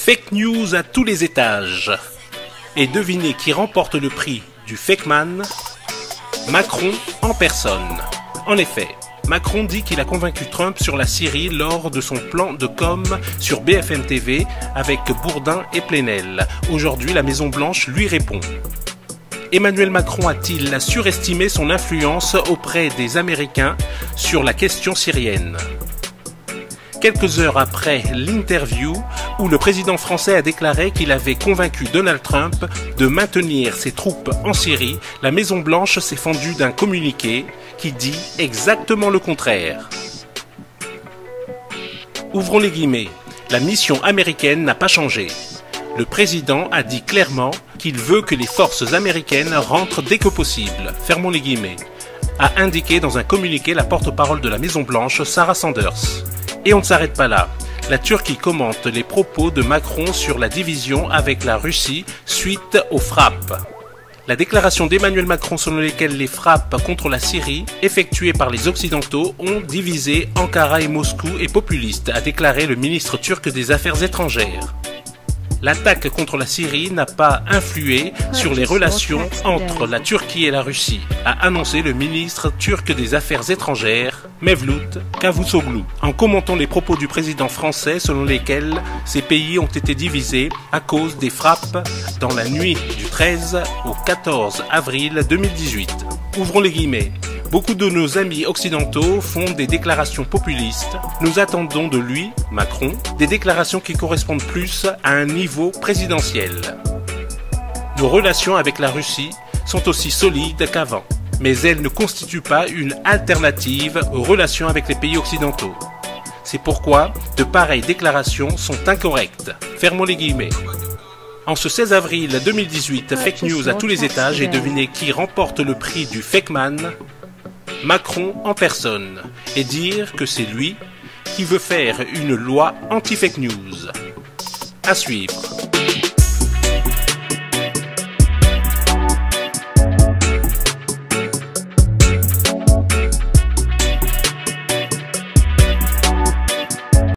Fake news à tous les étages. Et devinez qui remporte le prix du Fake Man? Macron en personne. En effet, Macron dit qu'il a convaincu Trump sur la Syrie lors de son plan de com sur BFM TV avec Bourdin et Plenel. Aujourd'hui, la Maison-Blanche lui répond. Emmanuel Macron a-t-il surestimé son influence auprès des Américains sur la question syrienne? Quelques heures après l'interview où le président français a déclaré qu'il avait convaincu Donald Trump de maintenir ses troupes en Syrie, la Maison-Blanche s'est fendue d'un communiqué qui dit exactement le contraire. Ouvrons les guillemets. La mission américaine n'a pas changé. Le président a dit clairement qu'il veut que les forces américaines rentrent dès que possible. Fermons les guillemets. A indiqué dans un communiqué la porte-parole de la Maison-Blanche, Sarah Sanders. Et on ne s'arrête pas là. La Turquie commente les propos de Macron sur la division avec la Russie suite aux frappes. La déclaration d'Emmanuel Macron selon lesquelles les frappes contre la Syrie effectuées par les Occidentaux ont divisé Ankara et Moscou est populiste, a déclaré le ministre turc des Affaires étrangères. L'attaque contre la Syrie n'a pas influé sur les relations entre la Turquie et la Russie, a annoncé le ministre turc des Affaires étrangères, Mevlut Cavusoglu, en commentant les propos du président français selon lesquels ces pays ont été divisés à cause des frappes dans la nuit du 13 au 14 avril 2018. Ouvrons les guillemets. Beaucoup de nos amis occidentaux font des déclarations populistes. Nous attendons de lui, Macron, des déclarations qui correspondent plus à un niveau présidentiel. Nos relations avec la Russie sont aussi solides qu'avant, mais elles ne constituent pas une alternative aux relations avec les pays occidentaux. C'est pourquoi de pareilles déclarations sont incorrectes. Fermons les guillemets. En ce 16 avril 2018, fake news à tous les étages et devinez qui remporte le prix du Fake Man? Macron en personne, et dire que c'est lui qui veut faire une loi anti-fake news. À suivre.